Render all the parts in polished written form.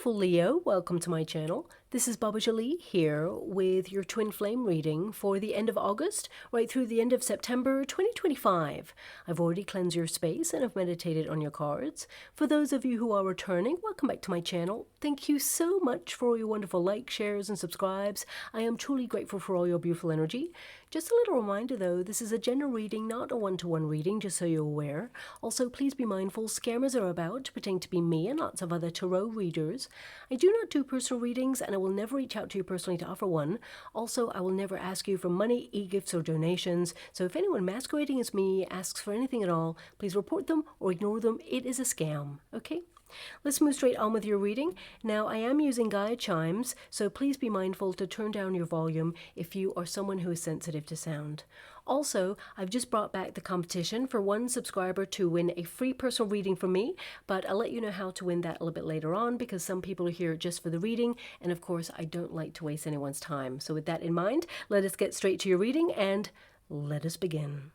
beautiful Leo, welcome to my channel. This is Baba Jolie here with your twin flame reading for the end of August right through the end of September 2025. I've already cleansed your space and I've meditated on your cards. For those of you who are returning, welcome back to my channel. Thank you so much for all your wonderful likes, shares and subscribes. I am truly grateful for all your beautiful energy. Just a little reminder though, this is a general reading, not a one-to-one reading, just so you're aware. Also, please be mindful, scammers are about, pretending to be me and lots of other tarot readers. I do not do personal readings and I will never reach out to you personally to offer one. Also, I will never ask you for money, e-gifts or donations. So if anyone masquerading as me asks for anything at all, please report them or ignore them. It is a scam, okay? Let's move straight on with your reading. Now, I am using guide chimes, so please be mindful to turn down your volume if you are someone who is sensitive to sound. Also, I've just brought back the competition for one subscriber to win a free personal reading from me, but I'll let you know how to win that a little bit later on because some people are here just for the reading, and of course, I don't like to waste anyone's time. So with that in mind, let us get straight to your reading and let us begin.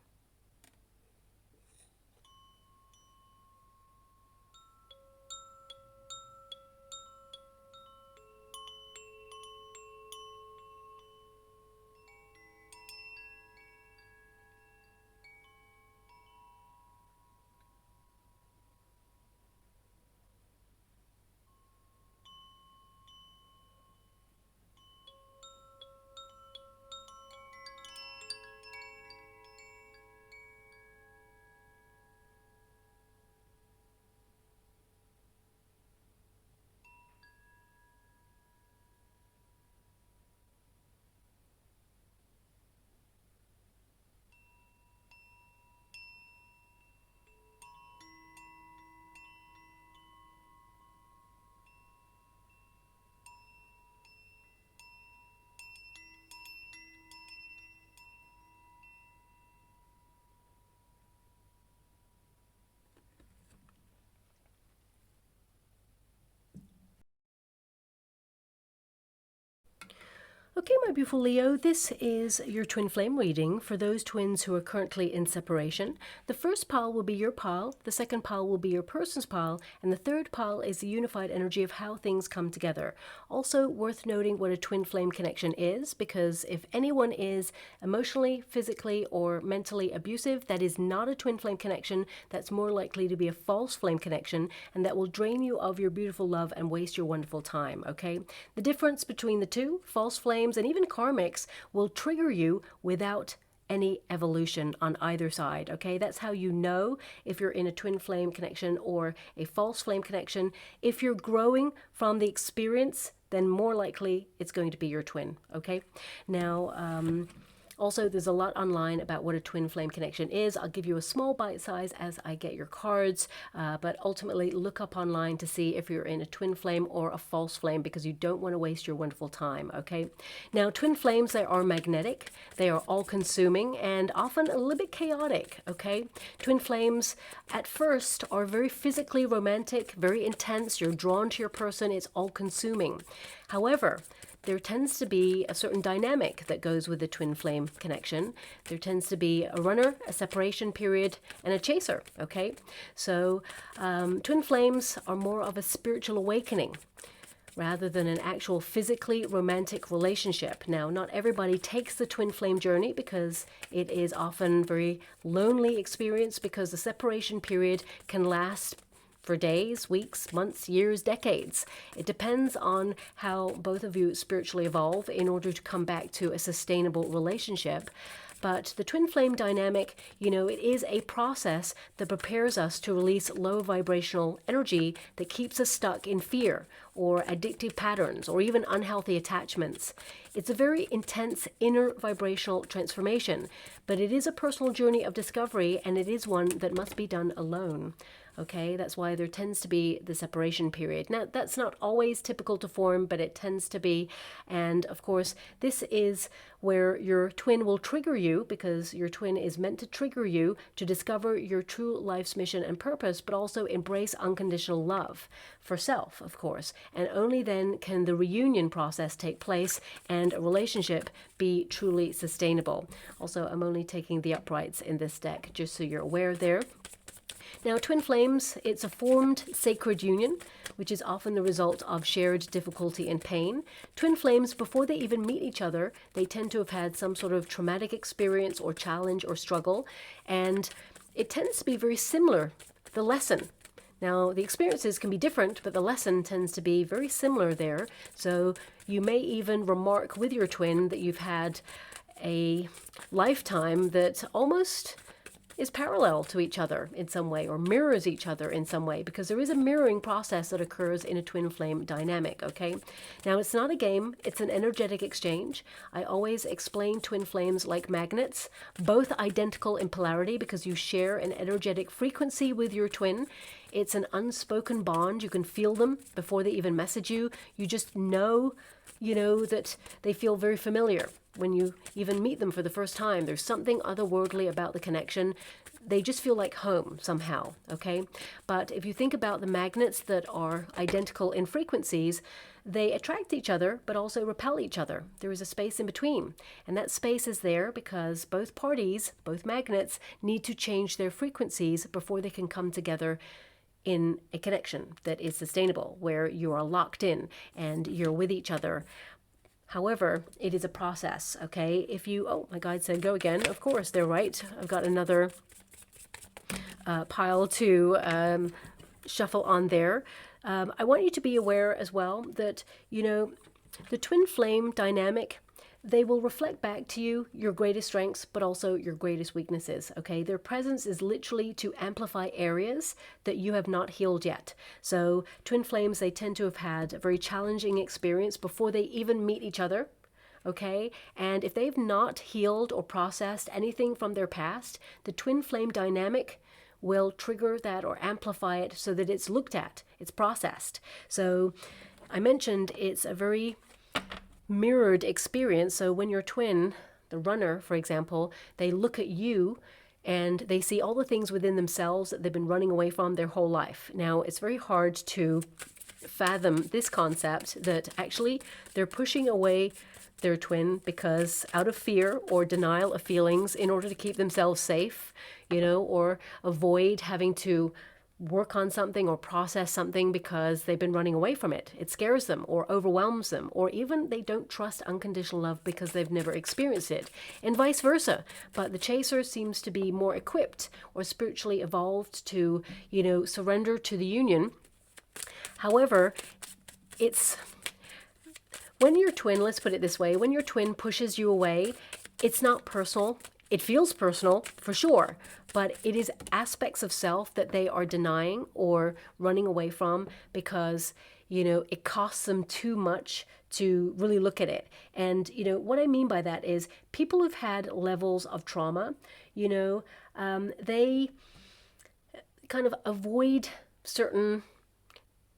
Okay, my beautiful Leo, this is your twin flame reading for those twins who are currently in separation. The first pile will be your pile, the second pile will be your person's pile, and the third pile is the unified energy of how things come together. Also worth noting what a twin flame connection is, because if anyone is emotionally, physically, or mentally abusive, that is not a twin flame connection. That's more likely to be a false flame connection, and that will drain you of your beautiful love and waste your wonderful time, okay? The difference between the two, false flames and even karmics, will trigger you without any evolution on either side, okay? That's how you know if you're in a twin flame connection or a false flame connection. If you're growing from the experience, then more likely it's going to be your twin, okay? Now, also, there's a lot online about what a twin flame connection is. I'll give you a small bite size as I get your cards, but ultimately look up online to see if you're in a twin flame or a false flame because you don't want to waste your wonderful time, okay? Now, twin flames, they are magnetic, they are all-consuming, and often a little bit chaotic, okay? Twin flames, at first, are very physically romantic, very intense. You're drawn to your person. It's all-consuming. However, there tends to be a certain dynamic that goes with the twin flame connection. There tends to be a runner, a separation period, and a chaser, okay? So twin flames are more of a spiritual awakening rather than an actual physically romantic relationship. Now, not everybody takes the twin flame journey because it is often very lonely experience because the separation period can last for days, weeks, months, years, decades. It depends on how both of you spiritually evolve in order to come back to a sustainable relationship. But the twin flame dynamic, you know, it is a process that prepares us to release low vibrational energy that keeps us stuck in fear or addictive patterns or even unhealthy attachments. It's a very intense inner vibrational transformation, but it is a personal journey of discovery and it is one that must be done alone. Okay, that's why there tends to be the separation period. Now, that's not always typical to form, but it tends to be. And of course, this is where your twin will trigger you because your twin is meant to trigger you to discover your true life's mission and purpose, but also embrace unconditional love for self, of course. And only then can the reunion process take place and a relationship be truly sustainable. Also, I'm only taking the uprights in this deck, just so you're aware there. Now, twin flames, it's a formed sacred union, which is often the result of shared difficulty and pain. Twin flames, before they even meet each other, they tend to have had some sort of traumatic experience or challenge or struggle, and it tends to be very similar, the lesson. Now, the experiences can be different, but the lesson tends to be very similar there. So you may even remark with your twin that you've had a lifetime that almost is parallel to each other in some way, or mirrors each other in some way, because there is a mirroring process that occurs in a twin flame dynamic, okay? Now, it's not a game, it's an energetic exchange. I always explain twin flames like magnets, both identical in polarity because you share an energetic frequency with your twin. It's an unspoken bond. You can feel them before they even message you. You just know, that they feel very familiar. When you even meet them for the first time, there's something otherworldly about the connection. They just feel like home somehow, okay? But if you think about the magnets that are identical in frequencies, they attract each other, but also repel each other. There is a space in between. And that space is there because both parties, both magnets, need to change their frequencies before they can come together in a connection that is sustainable, where you are locked in and you're with each other. However, it is a process, okay? If you, oh, my guide said go again. Of course, they're right. I've got another pile to shuffle on there. I want you to be aware as well that, the twin flame dynamic, they will reflect back to you your greatest strengths, but also your greatest weaknesses, okay? Their presence is literally to amplify areas that you have not healed yet. So twin flames, they tend to have had a very challenging experience before they even meet each other, okay? And if they've not healed or processed anything from their past, the twin flame dynamic will trigger that or amplify it so that it's looked at, it's processed. So I mentioned it's a very mirrored experience. So when your twin, the runner, for example, they look at you and they see all the things within themselves that they've been running away from their whole life. Now, it's very hard to fathom this concept that actually they're pushing away their twin because out of fear or denial of feelings in order to keep themselves safe, or avoid having to work on something or process something because they've been running away from it. It scares them or overwhelms them, or even they don't trust unconditional love because they've never experienced it, and vice versa. But the chaser seems to be more equipped or spiritually evolved to, surrender to the union. However, it's when your twin, let's put it this way, when your twin pushes you away, it's not personal. It feels personal, for sure, but it is aspects of self that they are denying or running away from because, it costs them too much to really look at it. And, what I mean by that is people who've had levels of trauma, they kind of avoid certain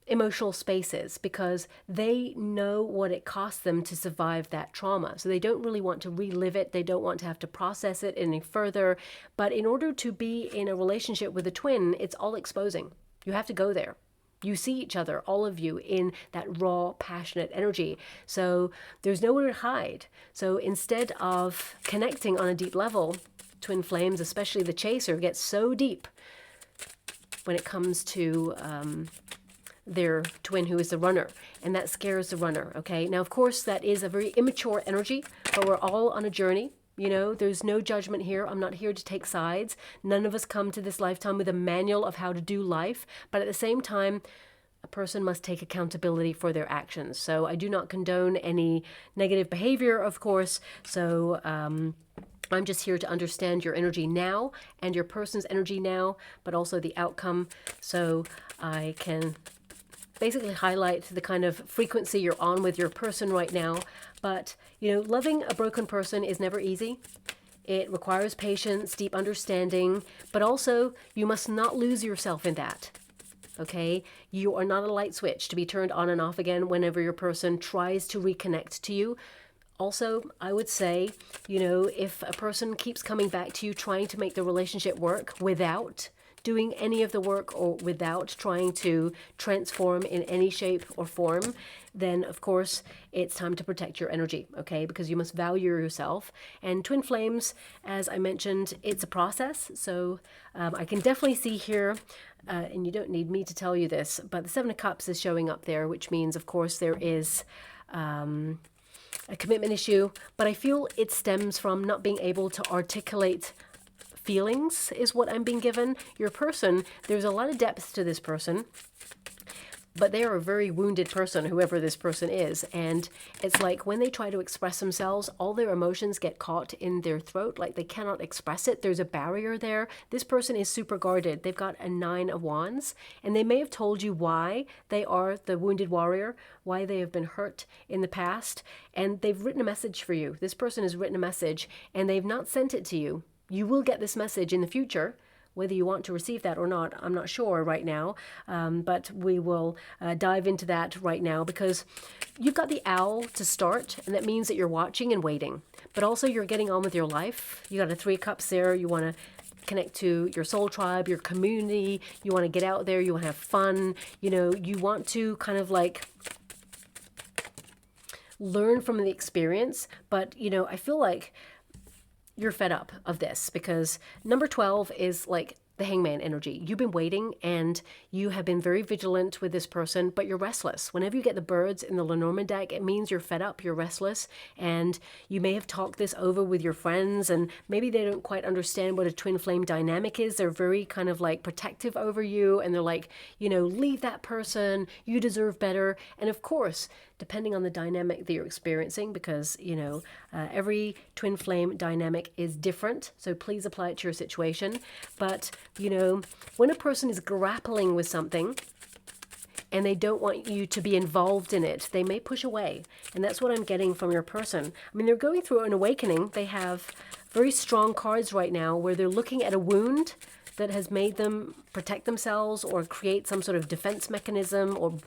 emotional spaces because they know what it costs them to survive that trauma. So they don't really want to relive it. They don't want to have to process it any further. But in order to be in a relationship with a twin, it's all exposing. You have to go there. You see each other, all of you, in that raw, passionate energy. So there's nowhere to hide. So instead of connecting on a deep level, twin flames, especially the chaser, gets so deep when it comes to their twin who is the runner, and that scares the runner, okay? Now, of course, that is a very immature energy, but we're all on a journey. There's no judgment here. I'm not here to take sides. None of us come to this lifetime with a manual of how to do life, but at the same time, a person must take accountability for their actions. So I do not condone any negative behavior, of course. So I'm just here to understand your energy now and your person's energy now, but also the outcome, so I can basically highlight the kind of frequency you're on with your person right now. But, loving a broken person is never easy. It requires patience, deep understanding, but also you must not lose yourself in that. Okay? You are not a light switch to be turned on and off again whenever your person tries to reconnect to you. Also, I would say, if a person keeps coming back to you trying to make the relationship work without doing any of the work or without trying to transform in any shape or form, then of course it's time to protect your energy, okay? Because you must value yourself. And twin flames, as I mentioned, it's a process. So I can definitely see here, and you don't need me to tell you this, but the Seven of Cups is showing up there, which means, of course, there is a commitment issue. But I feel it stems from not being able to articulate feelings is what I'm being given. Your person, there's a lot of depth to this person, but they are a very wounded person, whoever this person is. And it's like when they try to express themselves, all their emotions get caught in their throat, like they cannot express it. There's a barrier there. This person is super guarded. They've got a 9 of Wands, and they may have told you why they are the wounded warrior, why they have been hurt in the past, and they've written a message for you. This person has written a message, and they've not sent it to you. You will get this message in the future. Whether you want to receive that or not, I'm not sure right now, but we will dive into that right now, because you've got the owl to start, and that means that you're watching and waiting, but also you're getting on with your life. You got a 3 of Cups there. You want to connect to your soul tribe, your community. You want to get out there. You want to have fun. You know, you want to kind of like learn from the experience, but, you know, I feel like you're fed up of this, because number 12 is like the Hangman energy. You've been waiting and you have been very vigilant with this person, but you're restless. Whenever you get the birds in the Lenormand deck, it means you're fed up, you're restless, and you may have talked this over with your friends, and maybe they don't quite understand what a twin flame dynamic is. They're very kind of like protective over you, and they're like, you know, leave that person, you deserve better. And of course, depending on the dynamic that you're experiencing, because, you know, every twin flame dynamic is different, so please apply it to your situation. But, you know, when a person is grappling with something and they don't want you to be involved in it, they may push away. And that's what I'm getting from your person. I mean, they're going through an awakening. They have very strong cards right now where they're looking at a wound that has made them protect themselves or create some sort of defense mechanism or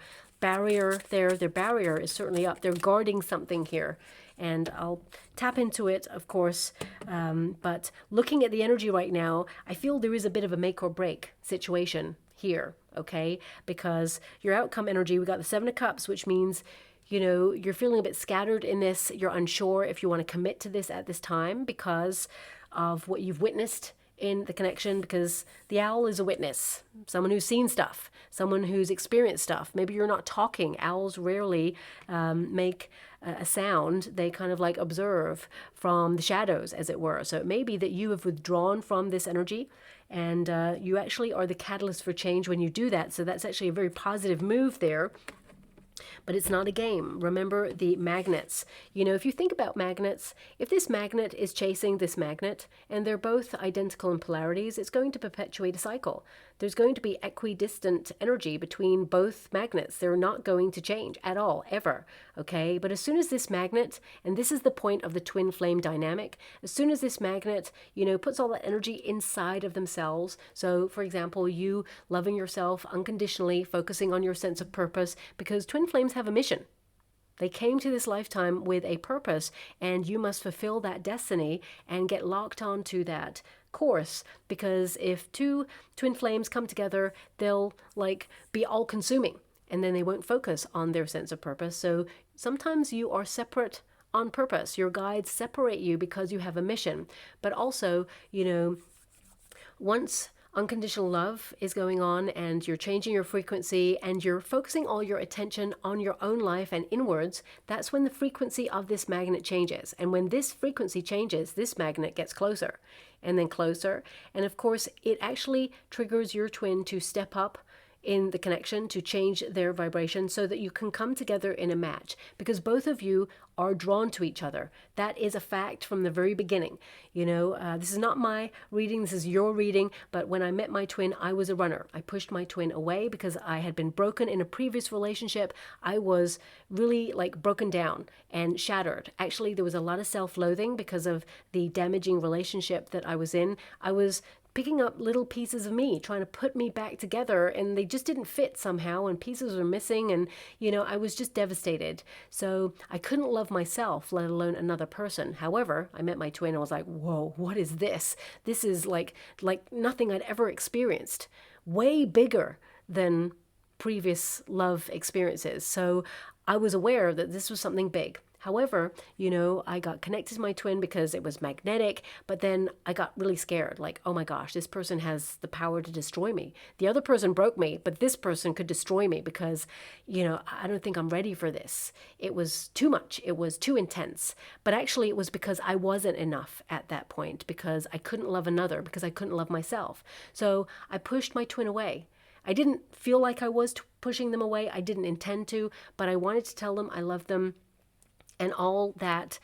barrier there. Their barrier is certainly up. They're guarding something here. And I'll tap into it, of course. But looking at the energy right now, I feel there is a bit of a make or break situation here, okay? Because your outcome energy, we got the 7 of Cups, which means, you know, you're feeling a bit scattered in this. You're unsure if you want to commit to this at this time because of what you've witnessed in the connection, because the owl is a witness, someone who's seen stuff, someone who's experienced stuff. Maybe you're not talking. Owls rarely make a sound. They kind of like observe from the shadows, as it were. So it may be that you have withdrawn from this energy, and you actually are the catalyst for change when you do that. So that's actually a very positive move there. But it's not a game. Remember the magnets. You know, if you think about magnets, if this magnet is chasing this magnet, and they're both identical in polarities, it's going to perpetuate a cycle. There's going to be equidistant energy between both magnets. They're not going to change at all, ever, okay? But as soon as this magnet, and this is the point of the twin flame dynamic, as soon as this magnet, you know, puts all that energy inside of themselves, so for example, you loving yourself unconditionally, focusing on your sense of purpose, because twin flames have a mission. They came to this lifetime with a purpose, and you must fulfill that destiny and get locked onto that course, because if two twin flames come together, they'll like be all consuming, and then they won't focus on their sense of purpose. So sometimes you are separate on purpose. Your guides separate you because you have a mission. But also, you know, once unconditional love is going on and you're changing your frequency and you're focusing all your attention on your own life and inwards, that's when the frequency of this magnet changes. And when this frequency changes, this magnet gets closer and then closer. And of course, it actually triggers your twin to step up in the connection, to change their vibration so that you can come together in a match, because both of you are drawn to each other. That is a fact from the very beginning. You know, this is not my reading, this is your reading, but when I met my twin, I was a runner. I pushed my twin away because I had been broken in a previous relationship. I was really like broken down and shattered. Actually, there was a lot of self-loathing because of the damaging relationship that I was in. I was picking up little pieces of me, trying to put me back together, and they just didn't fit somehow, and pieces were missing, and I was just devastated. So I couldn't love myself, let alone another person. However, I met my twin and was like, whoa, what is this? This is like nothing I'd ever experienced. Way bigger than previous love experiences. So I was aware that this was something big. However, I got connected to my twin because it was magnetic, but then I got really scared. Like, oh my gosh, this person has the power to destroy me. The other person broke me, but this person could destroy me because, I don't think I'm ready for this. It was too much. It was too intense. But actually, it was because I wasn't enough at that point, because I couldn't love another, because I couldn't love myself. So I pushed my twin away. I didn't feel like I was pushing them away. I didn't intend to, but I wanted to tell them I loved them. And all that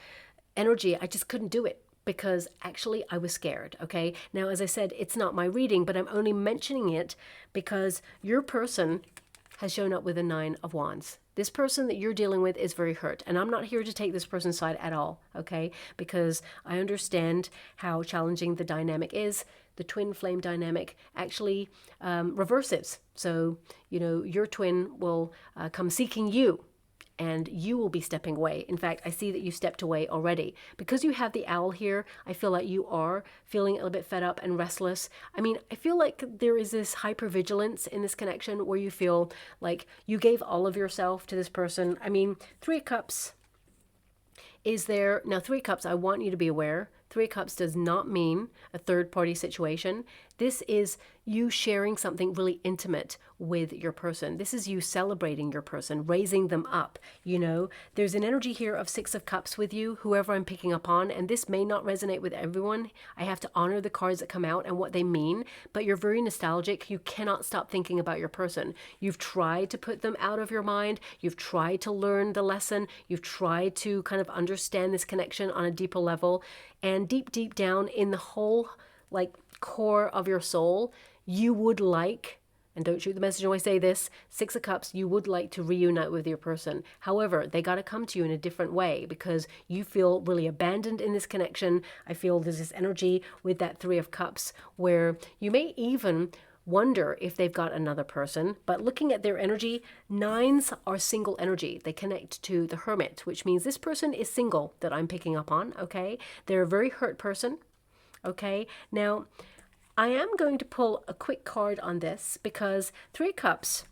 energy, I just couldn't do it because actually I was scared, okay? Now, as I said, it's not my reading, but I'm only mentioning it because your person has shown up with a 9 of Wands. This person that you're dealing with is very hurt, and I'm not here to take this person's side at all, okay? Because I understand how challenging the dynamic is. The twin flame dynamic actually reverses. So, your twin will come seeking you, and you will be stepping away. In fact, I see that you stepped away already. Because you have the owl here, I feel like you are feeling a little bit fed up and restless. I mean, I feel like there is this hypervigilance in this connection where you feel like you gave all of yourself to this person. I mean, 3 of Cups is there. Now, 3 of Cups, I want you to be aware, 3 of Cups does not mean a third-party situation. This is you sharing something really intimate with your person. This is you celebrating your person, raising them up. There's an energy here of 6 of Cups with you, whoever I'm picking up on, and this may not resonate with everyone. I have to honor the cards that come out and what they mean, but you're very nostalgic. You cannot stop thinking about your person. You've tried to put them out of your mind. You've tried to learn the lesson. You've tried to kind of understand this connection on a deeper level, and deep down in the whole core of your soul, you would like, and don't shoot the messenger when I say this, 6 of Cups, you would like to reunite with your person. However, they got to come to you in a different way because you feel really abandoned in this connection. I feel there's this energy with that 3 of Cups where you may even wonder if they've got another person, but looking at their energy, 9s are single energy. They connect to the Hermit, which means this person is single that I'm picking up on, okay? They're a very hurt person, okay? Now, I am going to pull a quick card on this because 3 of Cups,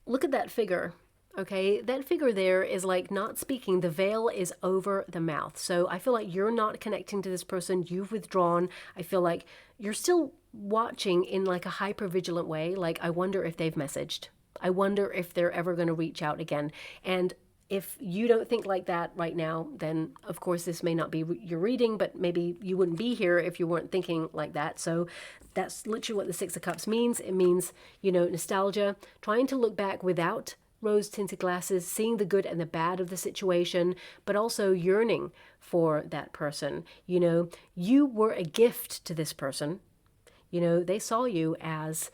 look at that figure, okay? That figure there is like not speaking. The veil is over the mouth. So I feel like you're not connecting to this person. You've withdrawn. I feel like you're still watching in like a hyper-vigilant way. Like, I wonder if they've messaged. I wonder if they're ever going to reach out again. And if you don't think like that right now, then of course this may not be your reading, but maybe you wouldn't be here if you weren't thinking like that. So that's literally what the 6 of Cups means. It means, nostalgia, trying to look back without rose-tinted glasses, seeing the good and the bad of the situation, but also yearning for that person. You were a gift to this person. They saw you as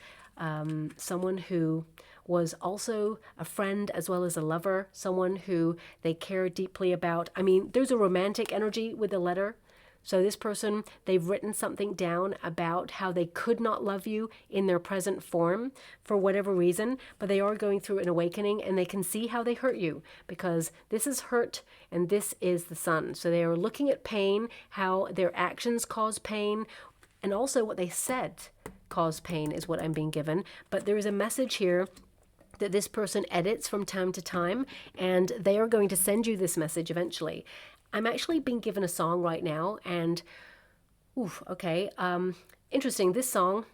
someone who was also a friend as well as a lover, someone who they care deeply about. I mean, there's a romantic energy with the letter. So this person, they've written something down about how they could not love you in their present form for whatever reason, but they are going through an awakening and they can see how they hurt you because this is hurt and this is the Sun. So they are looking at pain, how their actions cause pain, and also what they said caused pain is what I'm being given. But there is a message here that this person edits from time to time, and they are going to send you this message eventually. I'm actually being given a song right now, and interesting. This song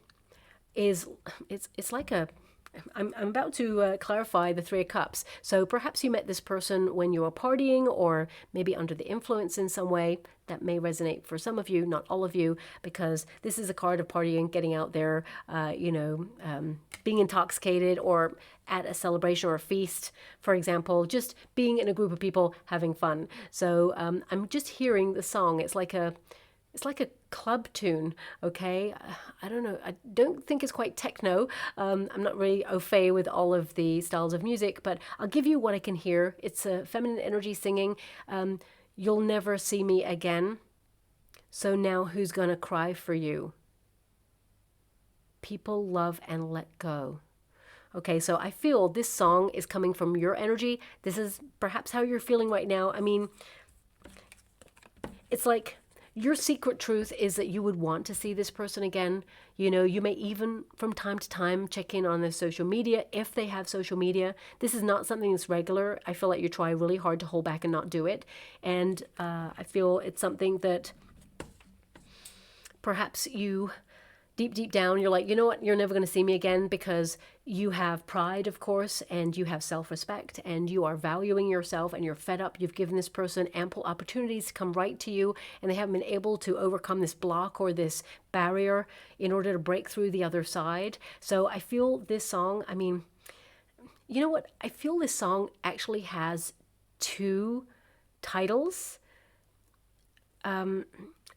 is it's like a. I'm about to clarify the 3 of Cups. So perhaps you met this person when you were partying or maybe under the influence in some way. That may resonate for some of you, not all of you, because this is a card of partying, getting out there, being intoxicated or at a celebration or a feast, for example, just being in a group of people having fun. So I'm just hearing the song. It's like a club tune, okay? I don't know. I don't think it's quite techno. I'm not really au fait with all of the styles of music, but I'll give you what I can hear. It's a feminine energy singing. You'll never see me again. So now who's gonna cry for you? people, love, and let go. Okay, so I feel this song is coming from your energy. This is perhaps how you're feeling right now. I mean, it's like your secret truth is that you would want to see this person again. You know, you may even from time to time check in on their social media if they have social media. This is not something that's regular. I feel like you try really hard to hold back and not do it. And I feel it's something that perhaps you deep down, you're like, you know what, you're never going to see me again, because you have pride, of course, and you have self-respect, and you are valuing yourself, and you're fed up. You've given this person ample opportunities to come right to you, and they haven't been able to overcome this block or this barrier in order to break through the other side. So I feel this song, I mean, you know what, I feel this song actually has two titles.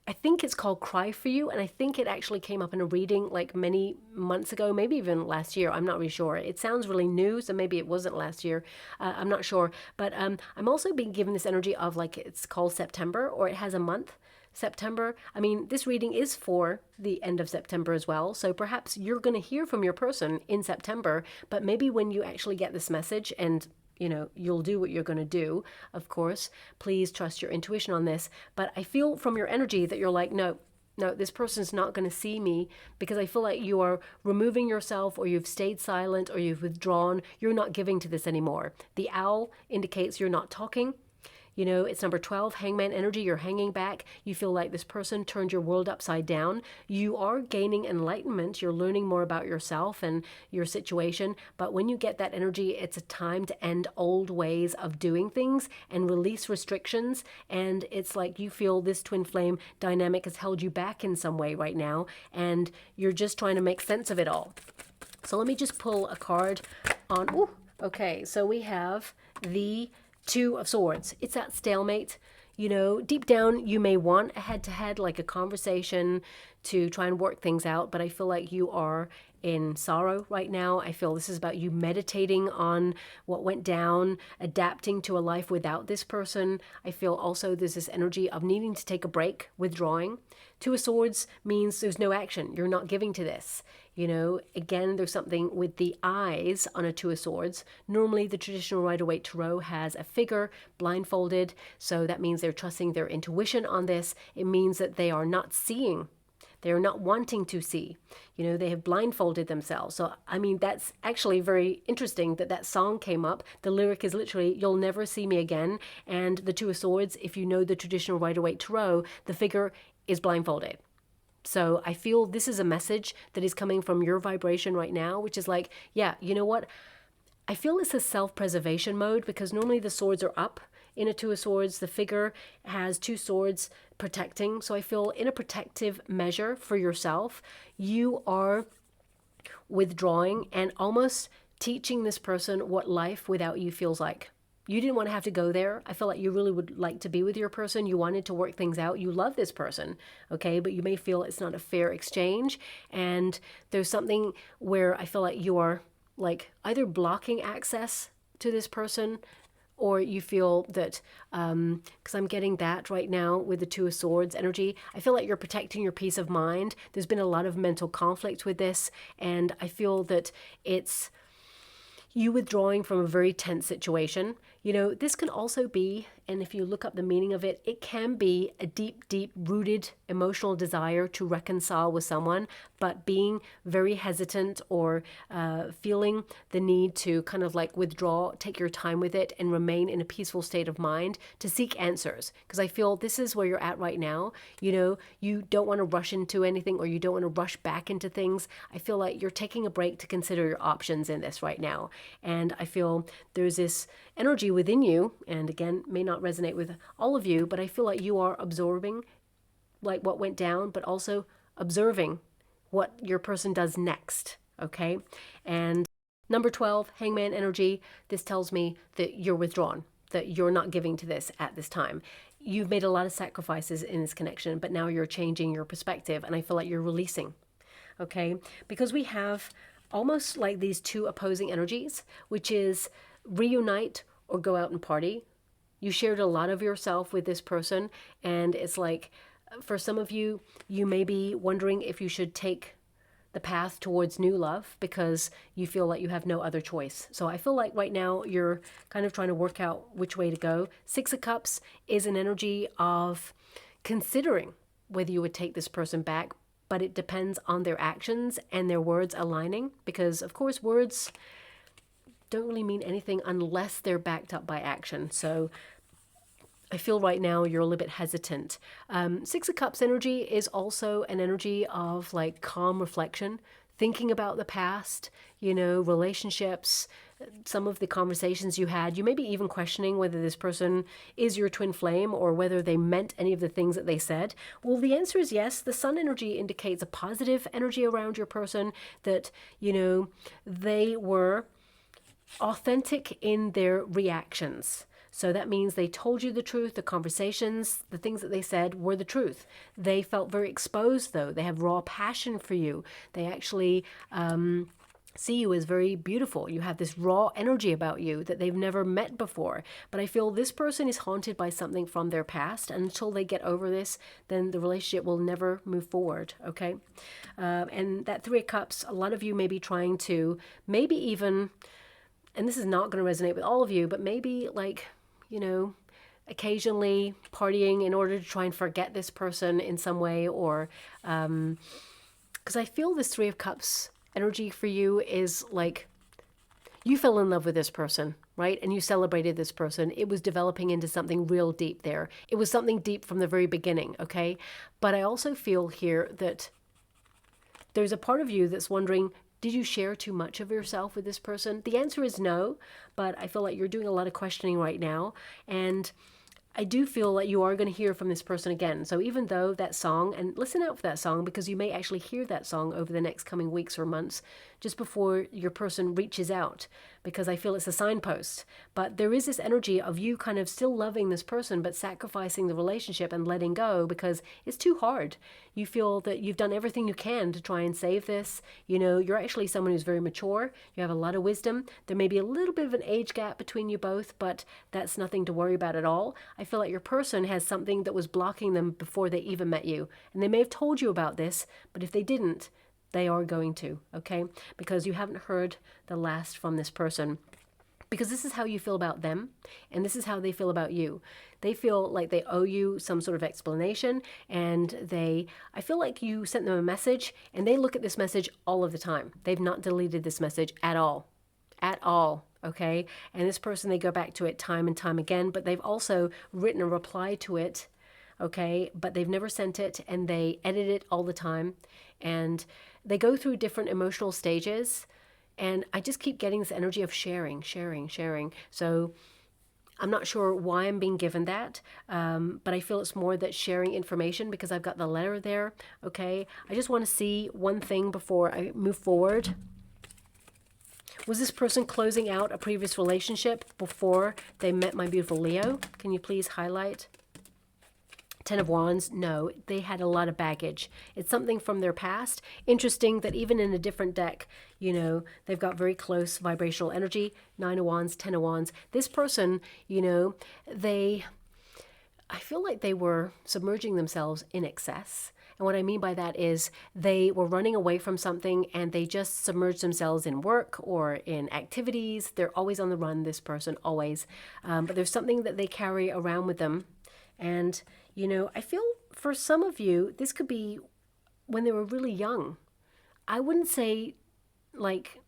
I think it's called Cry For You, and I think it actually came up in a reading like many months ago, maybe even last year. I'm not really sure. It sounds really new, so maybe it wasn't last year. I'm not sure. But I'm also being given this energy of like it's called September, or it has a month, September. I mean, this reading is for the end of September as well, so perhaps you're going to hear from your person in September, but maybe when you actually get this message and you know, you'll do what you're going to do, of course. Please trust your intuition on this. But I feel from your energy that you're like, no, this person's not going to see me, because I feel like you are removing yourself, or you've stayed silent, or you've withdrawn. You're not giving to this anymore. The owl indicates you're not talking. You know, it's number 12, hangman energy. You're hanging back. You feel like this person turned your world upside down. You are gaining enlightenment. You're learning more about yourself and your situation. But when you get that energy, it's a time to end old ways of doing things and release restrictions. And it's like you feel this twin flame dynamic has held you back in some way right now. And you're just trying to make sense of it all. So let me just pull a card on. Ooh, okay, so we have the Two of Swords. It's that stalemate. You know, deep down, you may want a head-to-head, like a conversation to try and work things out, but I feel like you are in sorrow right now. I feel this is about you meditating on what went down, adapting to a life without this person. I feel also there's this energy of needing to take a break, withdrawing. Two of Swords means there's no action. You're not giving to this. You know, again, there's something with the eyes on a Two of Swords. Normally, the traditional Rider-Waite Tarot has a figure blindfolded, so that means they're trusting their intuition on this. It means that they are not seeing. They are not wanting to see. You know, they have blindfolded themselves. So, I mean, that's actually very interesting that that song came up. The lyric is literally, "You'll never see me again." And the Two of Swords, if you know the traditional Rider-Waite Tarot, the figure is blindfolded. So I feel this is a message that is coming from your vibration right now, which is like, yeah, you know what? I feel it's a self-preservation mode, because normally the swords are up. In a Two of Swords, the figure has two swords protecting. So I feel in a protective measure for yourself, you are withdrawing and almost teaching this person what life without you feels like. You didn't want to have to go there. I feel like you really would like to be with your person. You wanted to work things out. You love this person, okay? But you may feel it's not a fair exchange. And there's something where I feel like you are like either blocking access to this person, or you feel that, because I'm getting that right now with the Two of Swords energy, I feel like you're protecting your peace of mind. There's been a lot of mental conflict with this, and I feel that it's you withdrawing from a very tense situation. You know, this can also be, and if you look up the meaning of it, it can be a deep rooted emotional desire to reconcile with someone, but being very hesitant, or feeling the need to kind of like withdraw, take your time with it, and remain in a peaceful state of mind to seek answers. Because I feel this is where you're at right now. You know, you don't want to rush into anything, or you don't want to rush back into things. I feel like you're taking a break to consider your options in this right now. And I feel there's this energy within you, and again, may not resonate with all of you, but I feel like you are absorbing like what went down, but also observing what your person does next, okay? And number 12, hangman energy, this tells me that you're withdrawn, that you're not giving to this at this time. You've made a lot of sacrifices in this connection, but now you're changing your perspective, and I feel like you're releasing, okay? Because we have almost like these two opposing energies, which is reunite or go out and party. You shared a lot of yourself with this person, and it's like, for some of you, you may be wondering if you should take the path towards new love because you feel like you have no other choice. So I feel like right now you're kind of trying to work out which way to go. Six of Cups is an energy of considering whether you would take this person back, but it depends on their actions and their words aligning, because of course words don't really mean anything unless they're backed up by action. So I feel right now you're a little bit hesitant. Six of Cups energy is also an energy of like calm reflection, thinking about the past, you know, relationships, some of the conversations you had. You may be even questioning whether this person is your twin flame or whether they meant any of the things that they said. Well, the answer is yes. The sun energy indicates a positive energy around your person, that, you know, they were authentic in their reactions. So that means they told you the truth. The conversations, the things that they said were the truth. They felt very exposed, though. They have raw passion for you. They actually see you as very beautiful. You have this raw energy about you that they've never met before. But I feel this person is haunted by something from their past. And until they get over this, then the relationship will never move forward, okay? And that Three of Cups, a lot of you may be trying to, maybe even, and this is not going to resonate with all of you, but maybe like, you know, occasionally partying in order to try and forget this person in some way, or because I feel this Three of Cups energy for you is like you fell in love with this person, right? And you celebrated this person. It was developing into something real deep there. It was something deep from the very beginning, okay? But I also feel here that there's a part of you that's wondering, did you share too much of yourself with this person? The answer is no, but I feel like you're doing a lot of questioning right now. And I do feel like you are going to hear from this person again. So even though that song, and listen out for that song, because you may actually hear that song over the next coming weeks or months, just before your person reaches out, because I feel it's a signpost. But there is this energy of you kind of still loving this person, but sacrificing the relationship and letting go because it's too hard. You feel that you've done everything you can to try and save this. You know, you're actually someone who's very mature. You have a lot of wisdom. There may be a little bit of an age gap between you both, but that's nothing to worry about at all. I feel like your person has something that was blocking them before they even met you. And they may have told you about this, but if they didn't, they are going to, okay? Because you haven't heard the last from this person. Because this is how you feel about them, and this is how they feel about you. They feel like they owe you some sort of explanation, and I feel like you sent them a message, and they look at this message all of the time. They've not deleted this message at all. At all, okay? And this person, they go back to it time and time again, but they've also written a reply to it, okay? But they've never sent it, and they edit it all the time, and they go through different emotional stages. And I just keep getting this energy of sharing. So I'm not sure why I'm being given that, but I feel it's more that sharing information because I've got the letter there, okay? I just want to see one thing before I move forward. Was this person closing out a previous relationship before they met my beautiful Leo? Can you please highlight? Ten of Wands, no, they had a lot of baggage. It's something from their past. Interesting that even in a different deck, you know, they've got very close vibrational energy. Nine of Wands, Ten of Wands. This person, you know, I feel like they were submerging themselves in excess. And what I mean by that is they were running away from something and they just submerged themselves in work or in activities. They're always on the run, this person, always. But there's something that they carry around with them. And, you know, I feel for some of you, this could be when they were really young. I wouldn't say like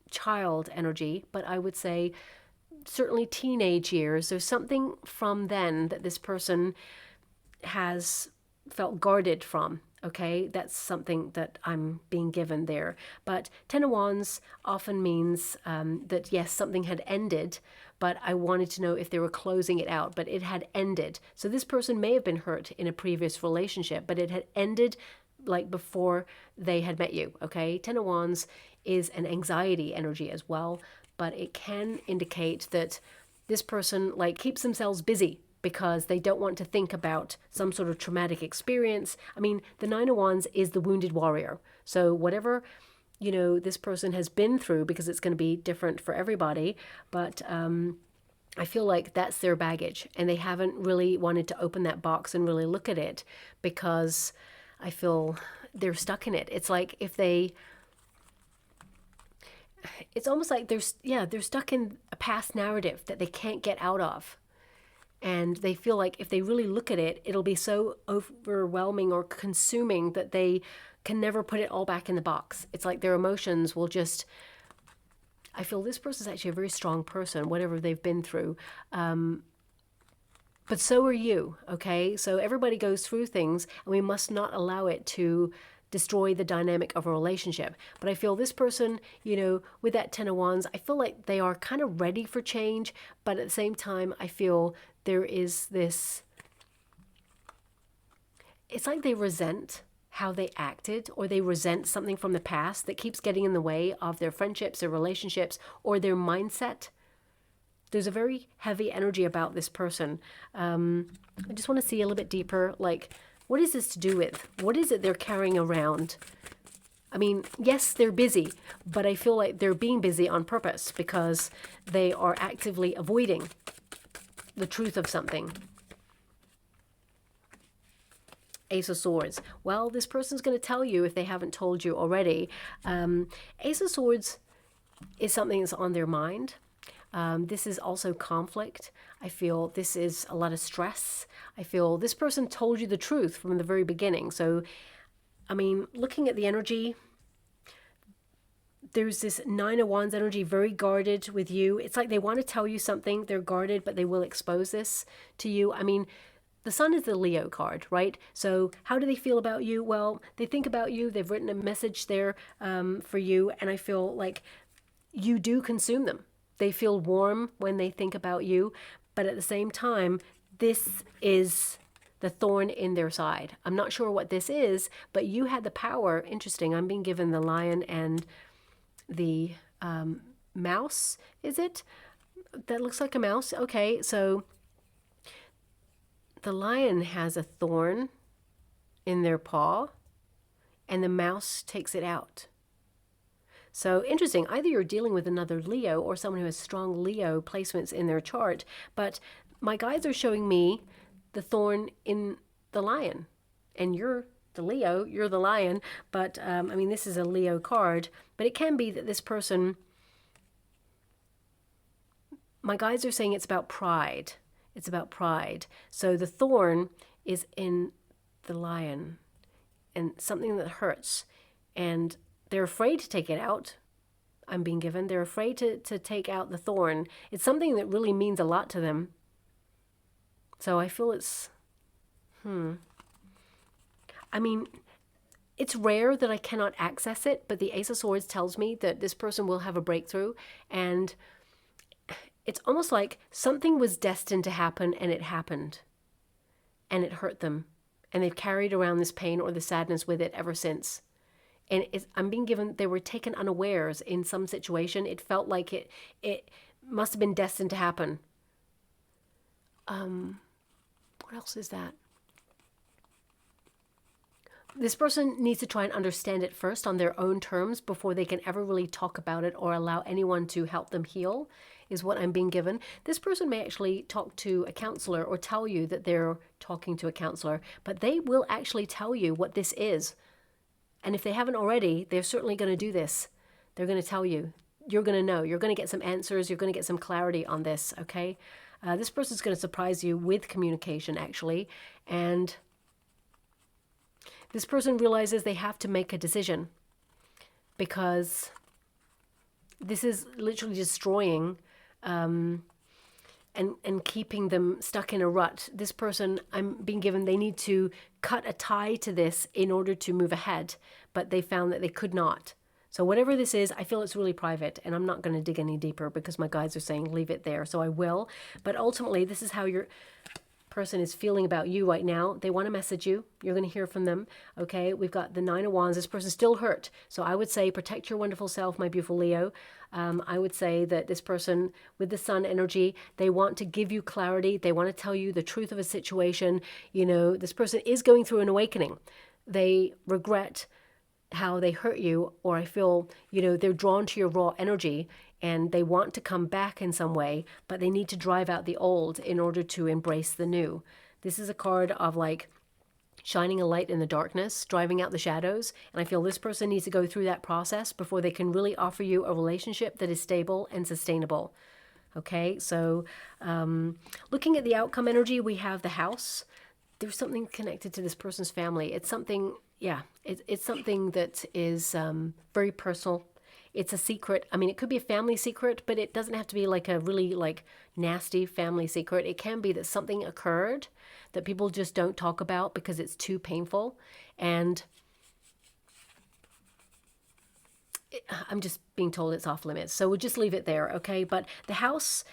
child energy, but I would say certainly teenage years. There's something from then that this person has felt guarded from. Okay, that's something that I'm being given there. But Ten of Wands often means that, yes, something had ended, but I wanted to know if they were closing it out, but it had ended. So this person may have been hurt in a previous relationship, but it had ended like before they had met you, okay? Ten of Wands is an anxiety energy as well, but it can indicate that this person like keeps themselves busy because they don't want to think about some sort of traumatic experience. I mean, the Nine of Wands is the wounded warrior. So whatever, you know, this person has been through, because it's going to be different for everybody, but I feel like that's their baggage, and they haven't really wanted to open that box and really look at it because I feel they're stuck in it. It's like it's almost like they're stuck in a past narrative that they can't get out of. And they feel like if they really look at it, it'll be so overwhelming or consuming that they can never put it all back in the box. It's like their emotions will just, I feel this person's actually a very strong person, whatever they've been through. But so are you, okay? So everybody goes through things, and we must not allow it to destroy the dynamic of a relationship. But I feel this person, you know, with that Ten of Wands, I feel like they are kind of ready for change, but at the same time, I feel there is this, it's like they resent how they acted, or they resent something from the past that keeps getting in the way of their friendships, their relationships, or their mindset. There's a very heavy energy about this person. I just want to see a little bit deeper, like, what is this to do with? What is it they're carrying around? I mean, yes, they're busy, but I feel like they're being busy on purpose because they are actively avoiding the truth of something. Ace of Swords. Well, this person's going to tell you if they haven't told you already. Ace of Swords is something that's on their mind. This is also conflict. I feel this is a lot of stress. I feel this person told you the truth from the very beginning. So, I mean, looking at the energy, there's this Nine of Wands energy, very guarded with you. It's like they want to tell you something. They're guarded, but they will expose this to you. I mean, the Sun is the Leo card, right? So how do they feel about you? Well, they think about you. They've written a message there for you. And I feel like you do consume them. They feel warm when they think about you. But at the same time, this is the thorn in their side. I'm not sure what this is, but you had the power. Interesting. I'm being given the lion and the mouse. Is it? That looks like a mouse. Okay, so the lion has a thorn in their paw, and the mouse takes it out. So interesting, either you're dealing with another Leo or someone who has strong Leo placements in their chart, but my guides are showing me the thorn in the lion. And you're the Leo, you're the lion, but I mean, this is a Leo card, but it can be that this person, my guides are saying it's about pride. It's about pride. So the thorn is in the lion and something that hurts. And they're afraid to take it out. I'm being given. They're afraid to take out the thorn. It's something that really means a lot to them. So I feel it's, I mean, it's rare that I cannot access it, but the Ace of Swords tells me that this person will have a breakthrough. And it's almost like something was destined to happen and it happened. And it hurt them. And they've carried around this pain or the sadness with it ever since. And I'm being given, they were taken unawares in some situation. It felt like it must have been destined to happen. What else is that? This person needs to try and understand it first on their own terms before they can ever really talk about it or allow anyone to help them heal, is what I'm being given. This person may actually talk to a counselor or tell you that they're talking to a counselor, but they will actually tell you what this is. And if they haven't already, they're certainly going to do this. They're going to tell you. You're going to know. You're going to get some answers. You're going to get some clarity on this, okay? This person's going to surprise you with communication, actually. And this person realizes they have to make a decision because this is literally destroying and keeping them stuck in a rut. This person, I'm being given, they need to cut a tie to this in order to move ahead, but they found that they could not. So whatever this is, I feel it's really private, and I'm not going to dig any deeper because my guides are saying leave it there, so I will. But ultimately, this is how your person is feeling about you right now. They want to message you. You're going to hear from them. Okay, we've got the Nine of Wands. This person's still hurt. So I would say protect your wonderful self, my beautiful Leo. I would say that this person with the Sun energy, they want to give you clarity. They want to tell you the truth of a situation. You know, this person is going through an awakening. They regret how they hurt you, or I feel, you know, they're drawn to your raw energy and they want to come back in some way, but they need to drive out the old in order to embrace the new. This is a card of like shining a light in the darkness, driving out the shadows. And I feel this person needs to go through that process before they can really offer you a relationship that is stable and sustainable. Okay, so looking at the outcome energy, we have the House. There's something connected to this person's family. It's something, yeah, it's something that is very personal. It's a secret. I mean, it could be a family secret, but it doesn't have to be like a really like nasty family secret. It can be that something occurred that people just don't talk about because it's too painful. And I'm just being told it's off limits. So we'll just leave it there, okay? But the House,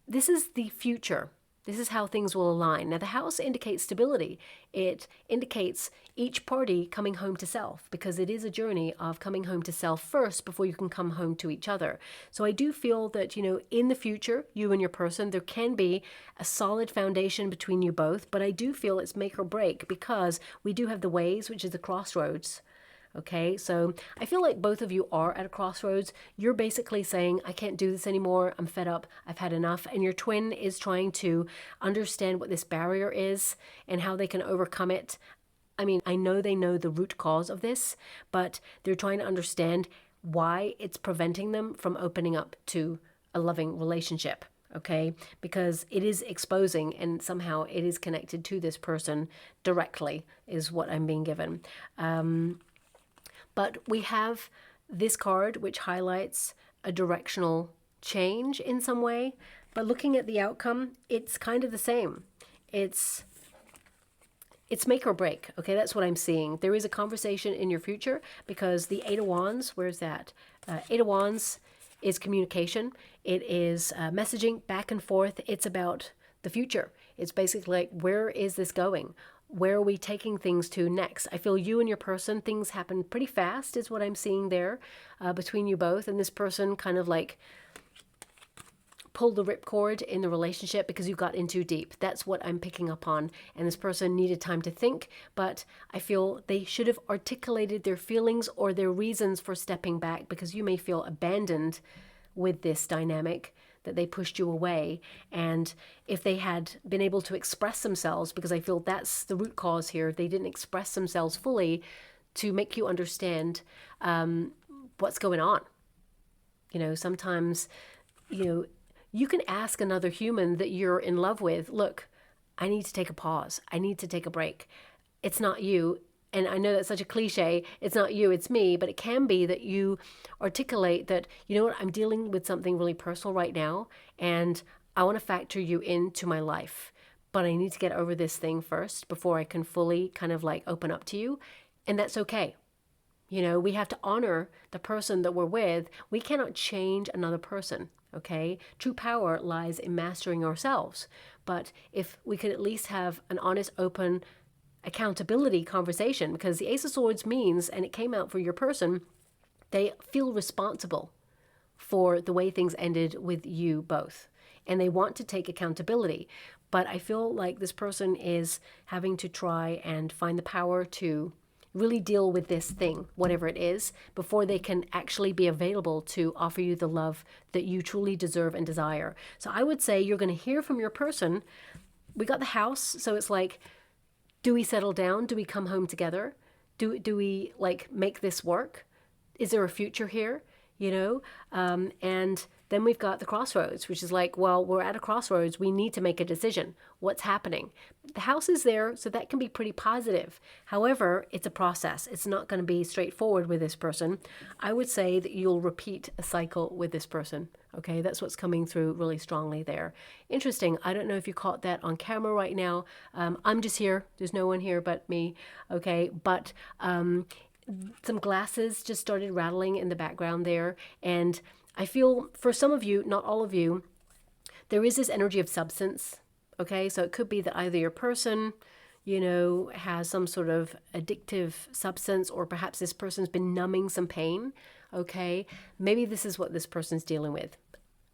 this is the future. This is how things will align. Now, the House indicates stability. It indicates each party coming home to self, because it is a journey of coming home to self first before you can come home to each other. So I do feel that, you know, in the future, you and your person, there can be a solid foundation between you both, but I do feel it's make or break, because we do have the ways, which is the crossroads. Okay, so I feel like both of you are at a crossroads. You're basically saying, I can't do this anymore. I'm fed up. I've had enough. And your twin is trying to understand what this barrier is and how they can overcome it. I mean, I know they know the root cause of this, but they're trying to understand why it's preventing them from opening up to a loving relationship. Okay, because it is exposing, and somehow it is connected to this person directly, is what I'm being given. But we have this card, which highlights a directional change in some way. But looking at the outcome, it's kind of the same. It's make or break. Okay, that's what I'm seeing. There is a conversation in your future, because the Eight of Wands, where's that? Eight of Wands is communication. It is messaging back and forth. It's about the future. It's basically like, where is this going? Where are we taking things to next? I feel you and your person, things happen pretty fast is what I'm seeing there between you both. And this person kind of like pulled the ripcord in the relationship because you got in too deep. That's what I'm picking up on. And this person needed time to think, but I feel they should have articulated their feelings or their reasons for stepping back, because you may feel abandoned with this dynamic, that they pushed you away. And if they had been able to express themselves, because I feel that's the root cause here, they didn't express themselves fully to make you understand what's going on. You know, sometimes, you know, you can ask another human that you're in love with, look, I need to take a pause. I need to take a break. It's not you. And I know that's such a cliche, it's not you, it's me, but it can be that you articulate that, you know what, I'm dealing with something really personal right now, and I want to factor you into my life, but I need to get over this thing first before I can fully kind of like open up to you. And that's okay. You know, we have to honor the person that we're with. We cannot change another person, okay? True power lies in mastering ourselves. But if we could at least have an honest, open, accountability conversation, because the Ace of Swords means, and it came out for your person, they feel responsible for the way things ended with you both, and they want to take accountability. But I feel like this person is having to try and find the power to really deal with this thing, whatever it is, before they can actually be available to offer you the love that you truly deserve and desire. So I would say you're going to hear from your person. We got the House, so it's like, do we settle down? Do we come home together? Do we like make this work? Is there a future here? You know? And then we've got the Crossroads, which is like, well, we're at a crossroads. We need to make a decision. What's happening? The House is there, so that can be pretty positive. However, it's a process. It's not going to be straightforward with this person. I would say that you'll repeat a cycle with this person. Okay, that's what's coming through really strongly there. Interesting. I don't know if you caught that on camera right now. I'm just here. There's no one here but me. Okay, but some glasses just started rattling in the background there. And I feel for some of you, not all of you, there is this energy of substance. Okay, so it could be that either your person, you know, has some sort of addictive substance, or perhaps this person's been numbing some pain. Okay, maybe this is what this person's dealing with.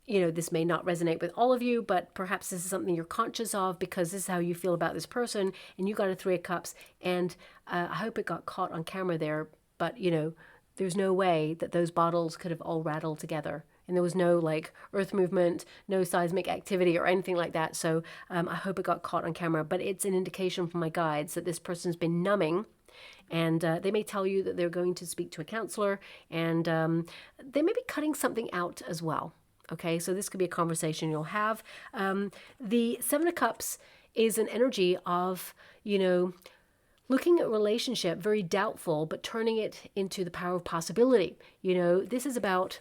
You know, this may not resonate with all of you, but perhaps this is something you're conscious of because this is how you feel about this person, and you got a Three of Cups, and I hope it got caught on camera there, but, you know, there's no way that those bottles could have all rattled together. And there was no like earth movement, no seismic activity or anything like that. So I hope it got caught on camera, but it's an indication from my guides that this person's been numbing. And they may tell you that they're going to speak to a counselor, and they may be cutting something out as well. Okay, so this could be a conversation you'll have. The Seven of Cups is an energy of, you know, looking at a relationship very doubtful, but turning it into the power of possibility. You know, this is about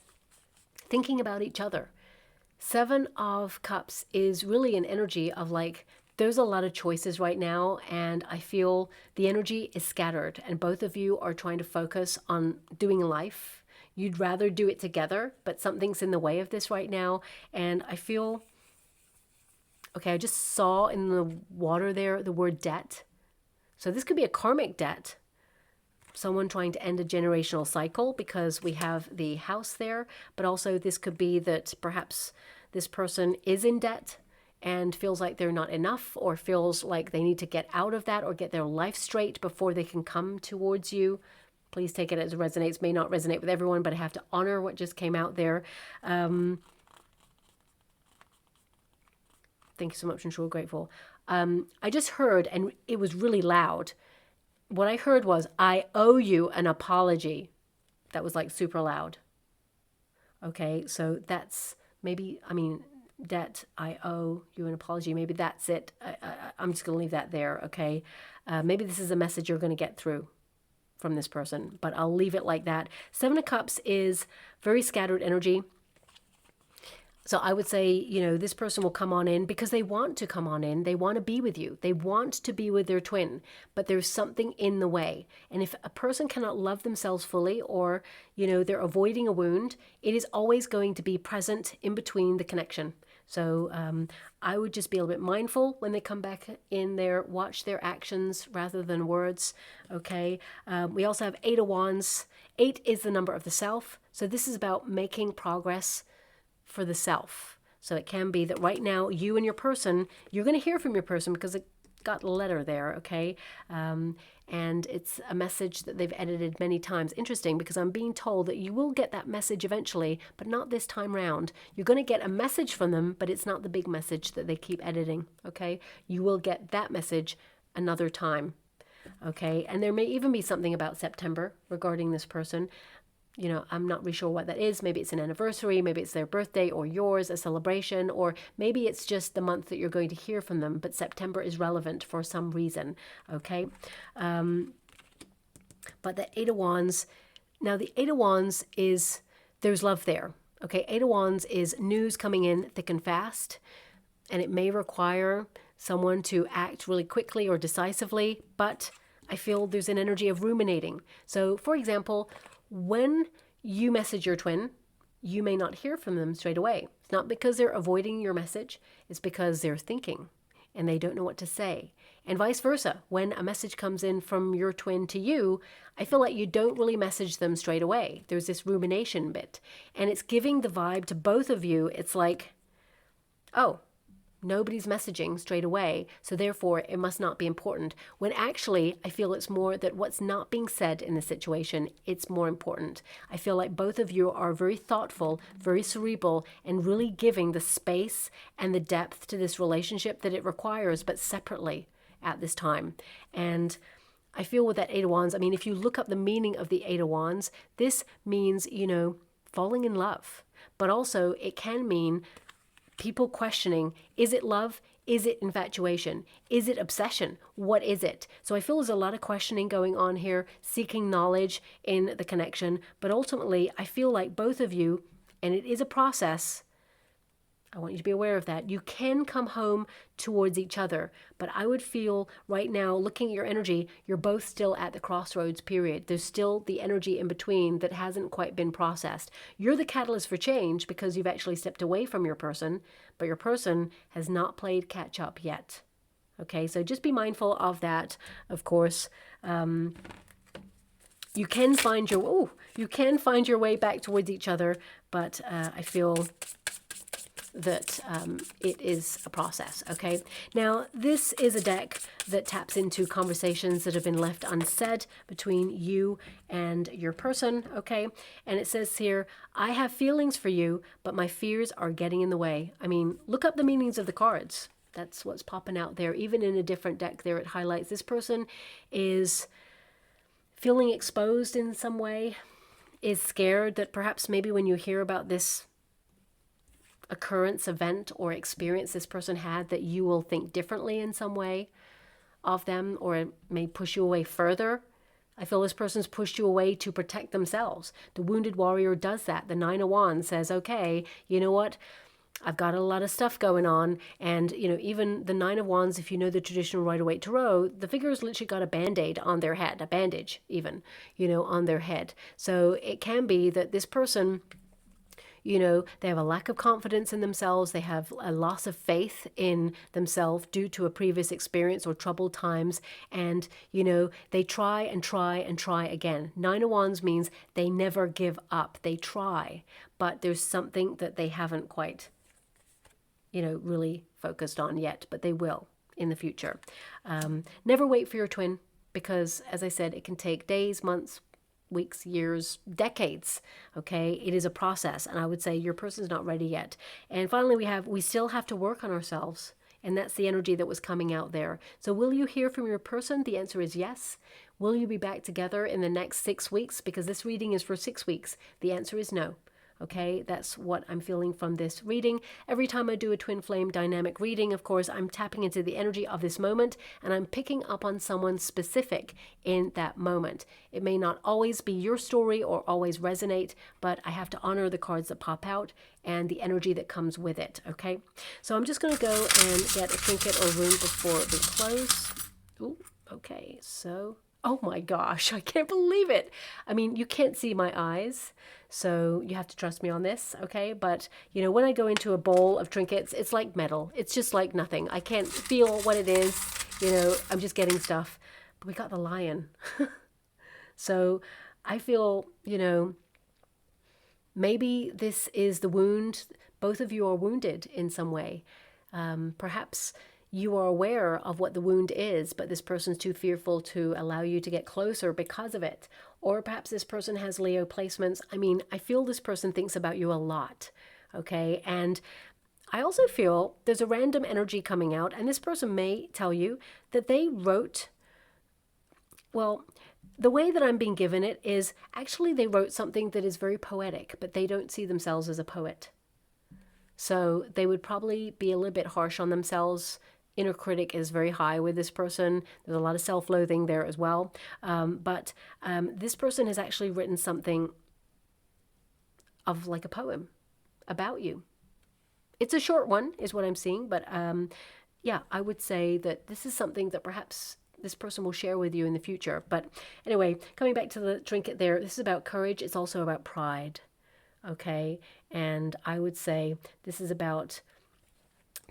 thinking about each other. Seven of Cups is really an energy of like, there's a lot of choices right now, and I feel the energy is scattered, and both of you are trying to focus on doing life. You'd rather do it together, but something's in the way of this right now. And I feel, okay, I just saw in the water there the word debt. So this could be a karmic debt. Someone trying to end a generational cycle, because we have the house there, but also this could be that perhaps this person is in debt and feels like they're not enough, or feels like they need to get out of that or get their life straight before they can come towards you. Please take it as it resonates. May not resonate with everyone, but I have to honor what just came out there. Thank you so much, I'm sure grateful. I just heard, and it was really loud. What I heard was, I owe you an apology. That was like super loud. Okay, so that's maybe, I mean, debt, I owe you an apology. Maybe that's it. I'm just going to leave that there, okay? Maybe this is a message you're going to get through from this person, but I'll leave it like that. Seven of Cups is very scattered energy. So I would say, you know, this person will come on in because they want to come on in. They want to be with you. They want to be with their twin, but there's something in the way. And if a person cannot love themselves fully, or, you know, they're avoiding a wound, it is always going to be present in between the connection. So I would just be a little bit mindful when they come back in there, watch their actions rather than words, okay? We also have Eight of Wands. 8 is the number of the self. So this is about making progress for the self. So it can be that right now, you and your person, you're going to hear from your person because it got a letter there, okay? And it's a message that they've edited many times. Interesting, because I'm being told that you will get that message eventually, but not this time round. You're going to get a message from them, but it's not the big message that they keep editing, okay? You will get that message another time, okay? And there may even be something about September regarding this person. You know, I'm not really sure what that is. Maybe it's an anniversary, maybe it's their birthday or yours, a celebration, or maybe it's just the month that you're going to hear from them, but September is relevant for some reason, okay? But the Eight of Wands, now the Eight of Wands is, there's love there, okay? Eight of Wands is news coming in thick and fast, and it may require someone to act really quickly or decisively, but I feel there's an energy of ruminating. So, for example, when you message your twin, you may not hear from them straight away. It's not because they're avoiding your message. It's because they're thinking and they don't know what to say. And vice versa. When a message comes in from your twin to you, I feel like you don't really message them straight away. There's this rumination bit. And it's giving the vibe to both of you. It's like, oh, nobody's messaging straight away, so therefore it must not be important. When actually, I feel it's more that what's not being said in the situation, it's more important. I feel like both of you are very thoughtful, very cerebral, and really giving the space and the depth to this relationship that it requires, but separately at this time. And I feel with that Eight of Wands, I mean, if you look up the meaning of the Eight of Wands, this means, you know, falling in love. But also it can mean people questioning, is it love? Is it infatuation? Is it obsession? What is it? So I feel there's a lot of questioning going on here, seeking knowledge in the connection. But ultimately, I feel like both of you, and it is a process, I want you to be aware of that. You can come home towards each other, but I would feel right now, looking at your energy, you're both still at the crossroads period. There's still the energy in between that hasn't quite been processed. You're the catalyst for change because you've actually stepped away from your person, but your person has not played catch up yet. Okay, so just be mindful of that, of course. You can find your way back towards each other, but I feel that it is a process, okay? Now, this is a deck that taps into conversations that have been left unsaid between you and your person, okay? And it says here, I have feelings for you, but my fears are getting in the way. I mean, look up the meanings of the cards. That's what's popping out there. Even in a different deck there, it highlights this person is feeling exposed in some way, is scared that perhaps maybe when you hear about this occurrence, event, or experience this person had, that you will think differently in some way of them, or it may push you away further. I feel this person's pushed you away to protect themselves. The wounded warrior does that. The Nine of Wands says, okay, you know what? I've got a lot of stuff going on. And, you know, even the Nine of Wands, if you know the traditional Rider-Waite Tarot, the figure's literally got a band-aid on their head, a bandage even, you know, on their head. So it can be that this person, you know, they have a lack of confidence in themselves. They have a loss of faith in themselves due to a previous experience or troubled times. And, you know, they try and try and try again. Nine of Wands means they never give up. They try, but there's something that they haven't quite, you know, really focused on yet, but they will in the future. Never wait for your twin, because, as I said, it can take days, months, weeks, years, decades, okay? It is a process, and I would say your person's not ready yet. And finally, we still have to work on ourselves, and that's the energy that was coming out there. So will you hear from your person? The answer is yes. Will you be back together in the next 6 weeks? Because this reading is for 6 weeks. The answer is no. Okay, that's what I'm feeling from this reading. Every time I do a twin flame dynamic reading, of course, I'm tapping into the energy of this moment, and I'm picking up on someone specific in that moment. It may not always be your story or always resonate, but I have to honor the cards that pop out and the energy that comes with it, okay? So I'm just going to go and get a trinket or rune before we close. Ooh, okay, so... oh my gosh, I can't believe it. I mean, you can't see my eyes, so you have to trust me on this, okay? But, you know, when I go into a bowl of trinkets, it's like metal. It's just like nothing. I can't feel what it is. You know, I'm just getting stuff. But we got the lion. So I feel, you know, maybe this is the wound. Both of you are wounded in some way. Perhaps you are aware of what the wound is, but this person's too fearful to allow you to get closer because of it. Or perhaps this person has Leo placements. I mean, I feel this person thinks about you a lot, okay? And I also feel there's a random energy coming out, and this person may tell you that they wrote, well, the way that I'm being given it is actually they wrote something that is very poetic, but they don't see themselves as a poet. So they would probably be a little bit harsh on themselves. Inner critic is very high with this person. There's a lot of self-loathing there as well. But this person has actually written something of like a poem about you. It's a short one is what I'm seeing. But yeah, I would say that this is something that perhaps this person will share with you in the future. But anyway, coming back to the trinket there, this is about courage. It's also about pride. Okay. And I would say this is about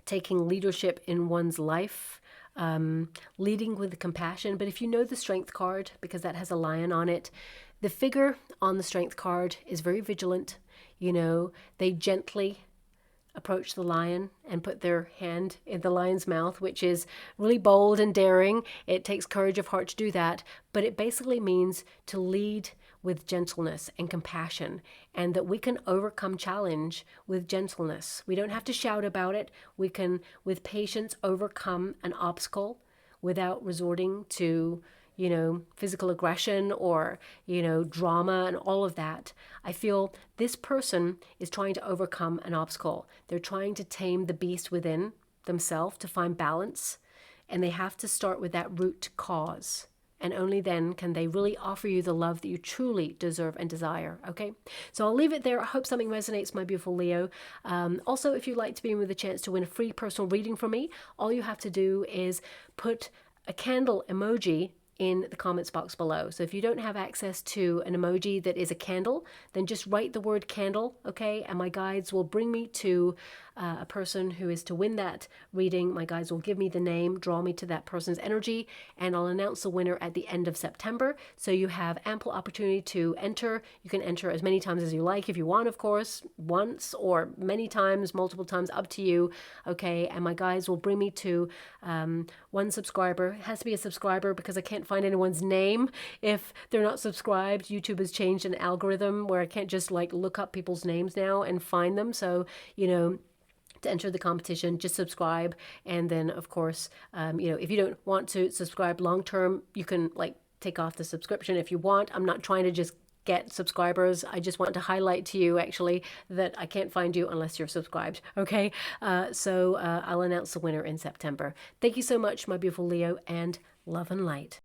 taking leadership in one's life, leading with compassion. But if you know the Strength card, because that has a lion on it, the figure on the Strength card is very vigilant. You know, they gently approach the lion and put their hand in the lion's mouth, which is really bold and daring. It takes courage of heart to do that, but it basically means to lead with gentleness and compassion, and that we can overcome challenge with gentleness. We don't have to shout about it. We can, with patience, overcome an obstacle without resorting to, you know, physical aggression or, you know, drama and all of that. I feel this person is trying to overcome an obstacle. They're trying to tame the beast within themselves to find balance, and they have to start with that root cause. And only then can they really offer you the love that you truly deserve and desire, okay? So I'll leave it there. I hope something resonates, my beautiful Leo. Also, if you'd like to be in with a chance to win a free personal reading from me, all you have to do is put a candle emoji in the comments box below. So if you don't have access to an emoji that is a candle, then just write the word candle, okay? And my guides will bring me to a person who is to win that reading, my guides will give me the name, draw me to that person's energy, and I'll announce the winner at the end of September. So you have ample opportunity to enter. You can enter as many times as you like if you want, of course, once or many times, multiple times, up to you. Okay, and my guides will bring me to one subscriber. It has to be a subscriber because I can't find anyone's name if they're not subscribed. YouTube has changed an algorithm where I can't just like look up people's names now and find them. So, you know, to enter the competition, just subscribe. And then, of course, you know, if you don't want to subscribe long term, you can like take off the subscription if you want. I'm not trying to just get subscribers. I just want to highlight to you actually that I can't find you unless you're subscribed. Okay, so I'll announce the winner in September. Thank you so much, my beautiful Leo, and love and light.